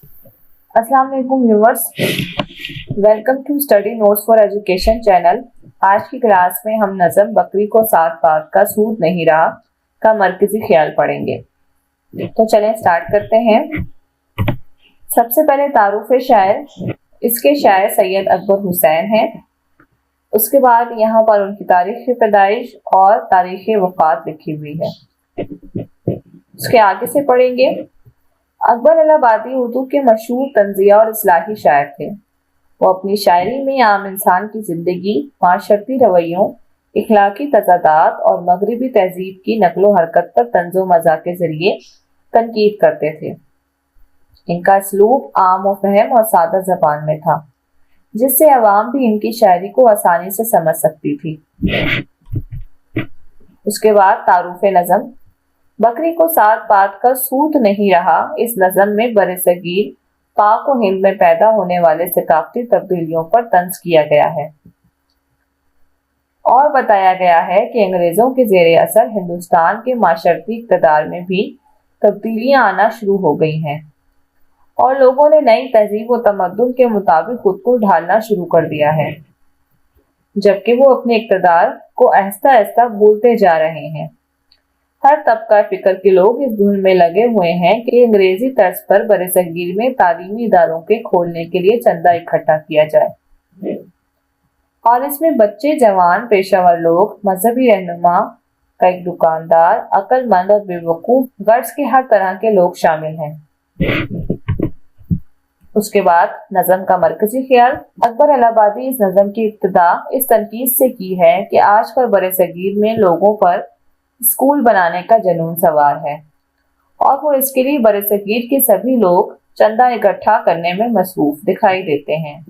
अस्सलाम वालेकुम viewers, welcome to study notes for education channel. आज की क्लास में हम नज़म बकरी को साथ बात का सूद नहीं रहा का मरकजी ख्याल पढ़ेंगे। तो चलें स्टार्ट करते हैं। सबसे पहले तारुफ शायर, इसके शायर सैयद अकबर हुसैन हैं। उसके बाद यहाँ पर उनकी तारीख पैदाइश और तारीख वफात लिखी हुई है। उसके आगे से पढ़ेंगे। अकबर इलाहाबादी उर्दू के मशहूर तंज़िया और इस्लाही शायर थे। वो अपनी शायरी में आम इंसान की जिंदगी, माशरती रवैयों, इखलाकी तजादात और मगरबी तहजीब की नकलो हरकत पर तंज़ो मज़ाक के जरिए तनकीद करते थे। इनका इसलूब आम और फहम और सादा ज़बान में था, जिससे अवाम भी इनकी शायरी को आसानी से समझ सकती थी। उसके बाद तारुफ नज़म, बकरी को साथ बात का सूत नहीं रहा। इस नज़म में बरसगीर पाक और हिंद में पैदा होने वाले सकाफती तब्दीलियों पर तंज किया गया है और बताया गया है कि अंग्रेजों के जेर असर हिंदुस्तान के माशरती इक़्तिदार में भी तब्दीलियां आना शुरू हो गई हैं और लोगों ने नई तहजीब व तमद्दुन के मुताबिक खुद को ढालना शुरू कर दिया है, जबकि वो अपने इक़्तिदार को आहिस्ता आहिस्ता भूलते जा रहे हैं। हर तबका फिक्र के लोग इस धुन में लगे हुए हैं कि अंग्रेजी तर्ज पर बरसगीर में तालीमी इदारों के खोलने के लिए चंदा इकट्ठा किया जाए और इसमें बच्चे, जवान, पेशावर लोग, मजहबी रहनुमा, कई दुकानदार, अक्लमंद और बेवकूफ गर्ज के हर तरह के लोग शामिल हैं। उसके बाद नज़म का मरकजी ख्याल। अकबर इलाहाबादी इस नज़म की इब्तिदा इस तनकीद से की है कि आजकल बरसगीर में लोगों पर स्कूल बनाने का जुनून सवार है और वो इसके लिए बरसगीर के सभी लोग चंदा इकट्ठा करने में मसरूफ दिखाई देते हैं।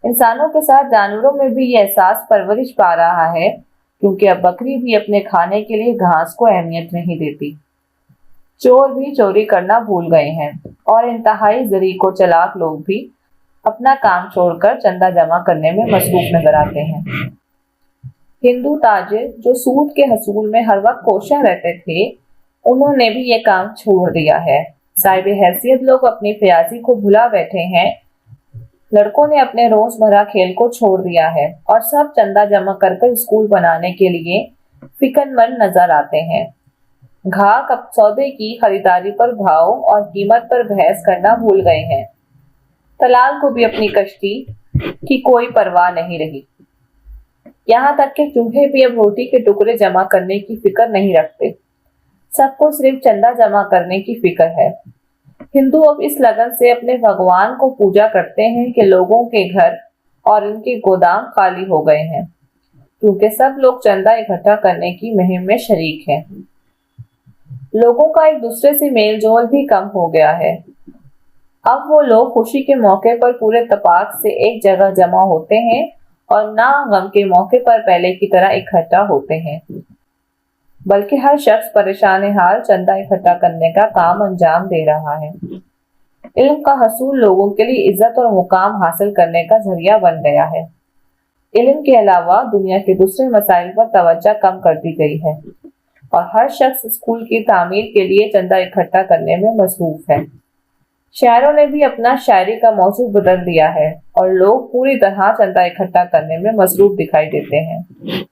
इंसानों के साथ जानवरों में भी ये एहसास परवरिश पा रहा है, क्योंकि अब बकरी भी अपने खाने के लिए घास को अहमियत नहीं देती। चोर भी चोरी करना भूल गए हैं और इंतहाई ज़रीक़ और चालाक लोग भी अपना काम छोड़कर चंदा जमा करने में मसरूफ नजर आते हैं। हिंदू ताजिर जो सूद के हसूल में हर वक्त कोशा रहते थे, उन्होंने भी ये काम छोड़ दिया है। साहिब हैसियत लोग अपनी फयाजी को भुला बैठे हैं। लड़कों ने अपने रोजमर्रा खेल को छोड़ दिया है और सब चंदा जमा कर स्कूल बनाने के लिए फिक्रमंद नजर आते हैं। ग्राहक अब सौदे की खरीदारी पर भाव और कीमत पर बहस करना भूल गए हैं। दलाल को भी अपनी कश्ती की कोई परवाह नहीं रही। यहाँ तक कि चूहे भी अब रोटी के टुकड़े जमा करने की फिक्र नहीं रखते। सबको सिर्फ चंदा जमा करने की फिक्र है। हिंदू अब इस लगन से अपने भगवान को पूजा करते हैं कि लोगों के घर और उनके गोदाम खाली हो गए हैं, क्योंकि सब लोग चंदा इकट्ठा करने की मुहिम में शरीक हैं। लोगों का एक दूसरे से मेल जोल भी कम हो गया है। अब वो लोग खुशी के मौके पर पूरे इत्तेफाक से एक जगह जमा होते हैं और ना गम के मौके पर पहले की तरह इकट्ठा होते हैं, बल्कि हर शख्स परेशान हाल चंदा इकट्ठा करने का काम अंजाम दे रहा है। इल्म का हसूल लोगों के लिए इज्जत और मुकाम हासिल करने का जरिया बन गया है। इल्म के अलावा दुनिया के दूसरे मसाइल पर तवज्जो कम कर दी गई है और हर शख्स स्कूल की तामीर के लिए चंदा इकट्ठा करने में मसरूफ है। शायरों ने भी अपना शायरी का मौजू बदल दिया है और लोग पूरी तरह चंदा इकट्ठा करने में मसरूफ दिखाई देते हैं।